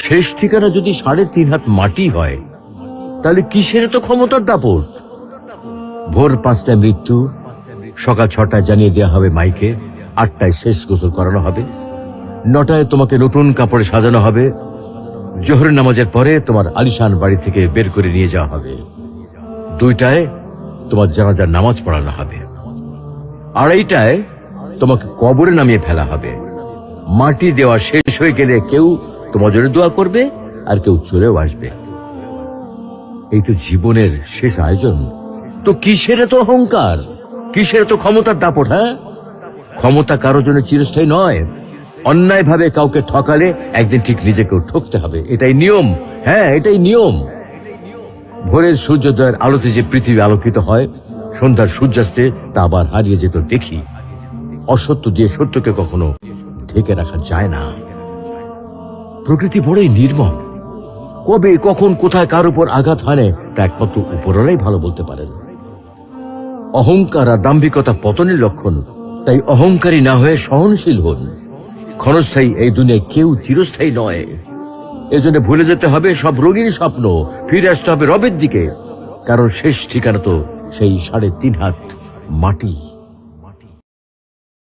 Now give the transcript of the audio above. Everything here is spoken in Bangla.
শেষ ঠিকানা যদি 3.5 হাত মাটি হয়, তাহলে কিসের তো ক্ষমতার দাপট? ভোর 5টায় মৃত্যু, সকাল 6টায় জানিয়ে দেওয়া হবে মাইকে, 8টায় শেষ গোসল করানো হবে, 9টায় তোমাকে নতুন কাপড়ে সাজানো হবে, জোহরের নামাজের পরে তোমার আলিশান বাড়ি থেকে বের করে নিয়ে যাওয়া হবে, 2টায় তোমার জানাজার নামাজ পড়ানো হবে, 2:30টায় তোমাকে কবরে নামিয়ে ফেলা হবে। মাটি দেওয়া শেষ হয়ে গেলে কেউ তোমার জন্য দোয়া করবে, আর কেউ চলেও আসবে। এই তো জীবনের শেষ আয়োজন। তো কিসের তো অহংকার, কিসের তো ক্ষমতার দাপট? হ্যাঁ, ক্ষমতা কারো জন্য চিরস্থায়ী নয়। অন্যায় ভাবে কাউকে ঠকালে একদিন ঠিক নিজেকেও ঠকতে হবে, এটাই নিয়ম। হ্যাঁ, এটাই নিয়ম। ভোরের সূর্যোদয়ের আলোতে যে পৃথিবী আলোকিত হয়, সন্ধ্যার সূর্যাস্তে তা আবার হারিয়ে যেত দেখি। অসত্য দিয়ে সত্যকে কখনো ঢেকে রাখা যায় না। প্রকৃতি বড়ই নির্মম। কবে, কখন, কোথায় কার উপর আঘাত হানে তা একমাত্র উপরওয়ালাই ভালো বলতে পারেন। অহংকার আর দাম্ভিকতা পতনের লক্ষণ। তাই অহংকারী না হয়ে সহনশীল হন। ক্ষণস্থায়ী এই দুনিয়ায় কেউ চিরস্থায়ী নয়। এজন্য ভুলে যেতে হবে সব রঙিন স্বপ্ন, ফিরে আসতে হবে রবের দিকে, কারণ শেষ ঠিকানা তো সেই 3.5 হাত মাটি।